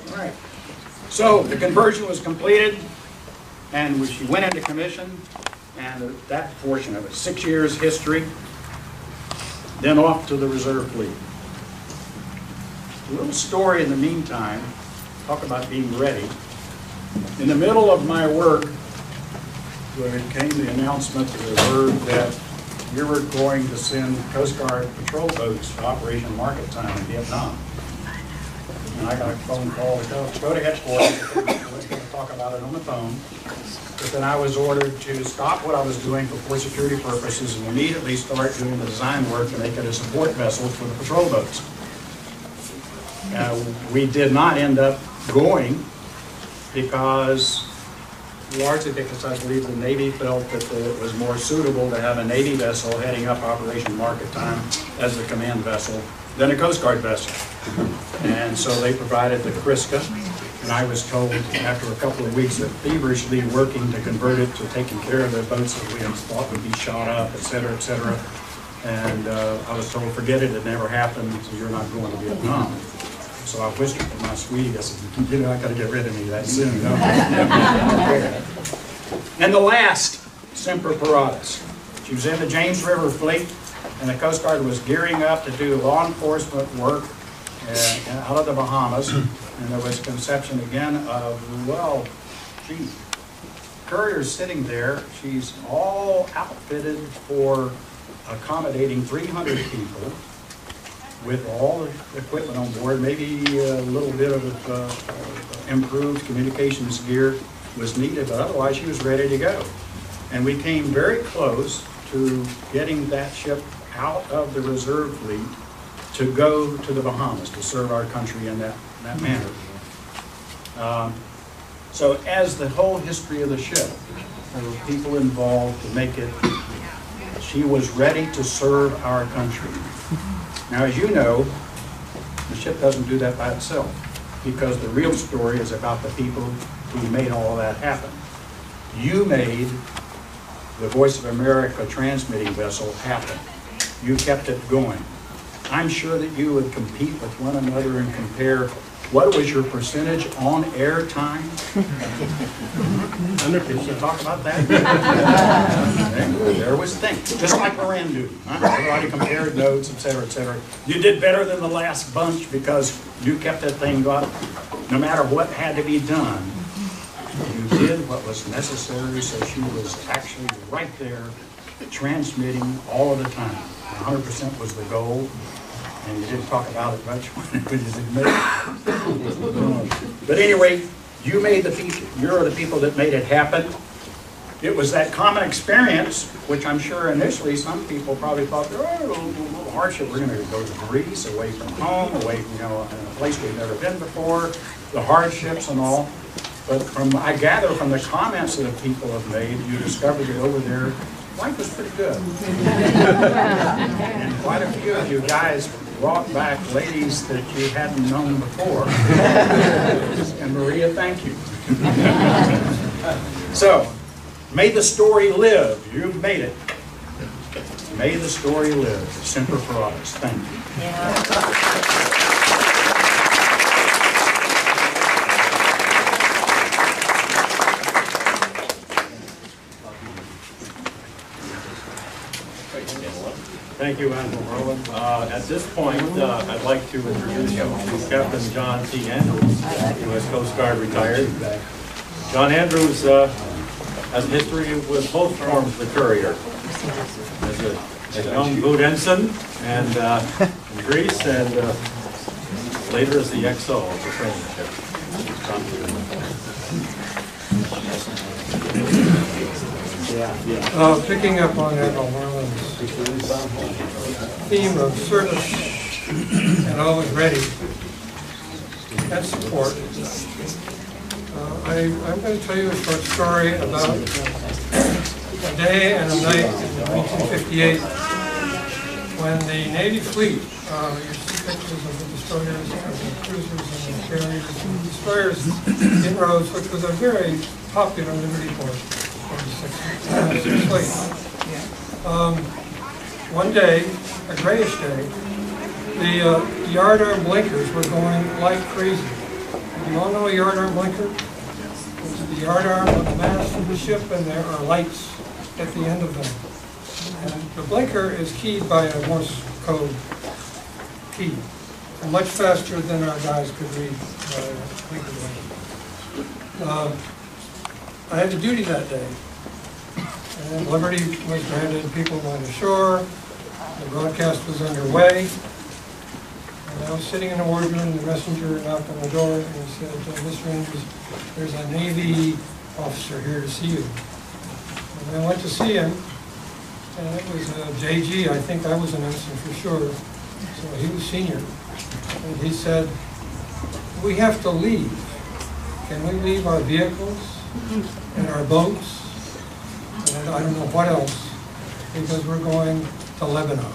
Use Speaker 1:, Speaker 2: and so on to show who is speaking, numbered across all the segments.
Speaker 1: All right. So the conversion was completed, and she went into commission, and that portion of it, 6 years history, then off to the reserve fleet. A little story in the meantime, talk about being ready. In the middle of my work, there came the announcement to the reserve that we were going to send Coast Guard patrol boats to Operation Market Time in Vietnam. And I got a phone call to go to headquarters. I was going to talk about it on the phone. But then I was ordered to stop what I was doing for port security purposes and immediately start doing the design work to make it a support vessel for the patrol boats. We did not end up going largely because I believe the Navy felt that it was more suitable to have a Navy vessel heading up Operation Market Time as the command vessel than a Coast Guard vessel. And so they provided the Kriska, and I was told after a couple of weeks of feverishly working to convert it to taking care of the boats that we thought would be shot up, et cetera, et cetera. And I was told, forget it, it never happened, so you're not going to Vietnam. So I whispered to my sweetie, I said, you're not going to get rid of me that soon. No? And the last, Semper Paratus. She was in the James River Fleet, and the Coast Guard was gearing up to do law enforcement work out of the Bahamas. And there was conception again of, well, gee, Courier's sitting there. She's all outfitted for accommodating 300 people with all the equipment on board. Maybe a little bit of improved communications gear was needed, but otherwise she was ready to go. And we came very close to getting that ship out of the reserve fleet to go to the Bahamas to serve our country in that manner. So as the whole history of the ship, there were people involved to make it, she was ready to serve our country. Now, as you know, the ship doesn't do that by itself, because the real story is about the people who made all of that happen. You made the Voice of America transmitting vessel happen. You kept it going. I'm sure that you would compete with one another and compare what was your percentage on air time? Did you talk about that? There was things, just like Moran duty. Everybody compared notes, et cetera, et cetera. You did better than the last bunch because you kept that thing going. No matter what had to be done, you did what was necessary, so she was actually right there transmitting all of the time. 100% was the goal. And you didn't talk about it much when you didn't make it. But anyway, you made the people, you're the people that made it happen. It was that common experience, which I'm sure initially some people probably thought, oh, a little hardship. We're going to go to Greece, away from home, away from, in a place we've never been before, the hardships and all. But I gather from the comments that people have made, you discovered that over there, life was pretty good. And quite a few of you guys brought back ladies that you hadn't known before. And Maria, thank you. So, may the story live. You've made it. May the story live. Semper Paratus. Thank you. Yeah.
Speaker 2: Thank you, Admiral Merlin. At this point, I'd like to introduce you to Captain John T. Andrews, U.S. Coast Guard retired. John Andrews has a history with both forms of the Courier. As a young boat ensign and in Greece, and later as the XO of the training ship.
Speaker 3: Picking up on Admiral Merlin's theme of service and always ready and support, I'm going to tell you a short story about a day and a night in 1958 when the Navy fleet, you see pictures of the destroyers and the cruisers and the carriers and the destroyers in rows, which was a very popular Liberty port. One day, a grayish day, The yardarm blinkers were going like crazy. You all know a yardarm blinker? It's the yardarm on the mast of the ship, and there are lights at the end of them. And the blinker is keyed by a Morse code key, and much faster than our guys could read blinker blinker. I had a duty that day, and Liberty was granted, people went ashore, the broadcast was underway, and I was sitting in the wardroom, the messenger knocked on the door and he said, Mr. Andrews, there's a Navy officer here to see you. And I went to see him, and it was JG, I think I was an ensign for sure, so he was senior. And he said, we have to leave. Can we leave our vehicles and our boats, and I don't know what else, because we're going to Lebanon.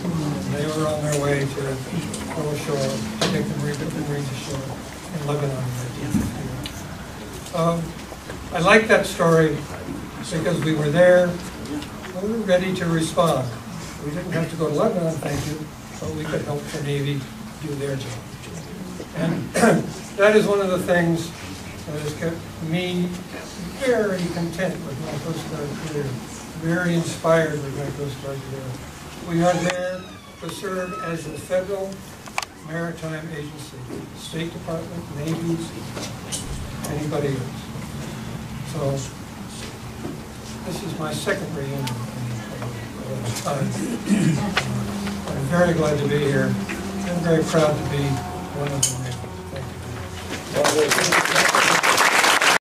Speaker 3: And they were on their way to go ashore, to take the Marines ashore in Lebanon. I like that story because we were there, we were ready to respond. We didn't have to go to Lebanon, thank you, but we could help the Navy do their job. And that is one of the things that has kept me very content with my Coast Guard career, very inspired with my Coast Guard career. We are there to serve as a federal maritime agency, State Department, Navy, anybody else. So this is my second reunion. I'm very glad to be here. I'm very proud to be one of them. Thank you.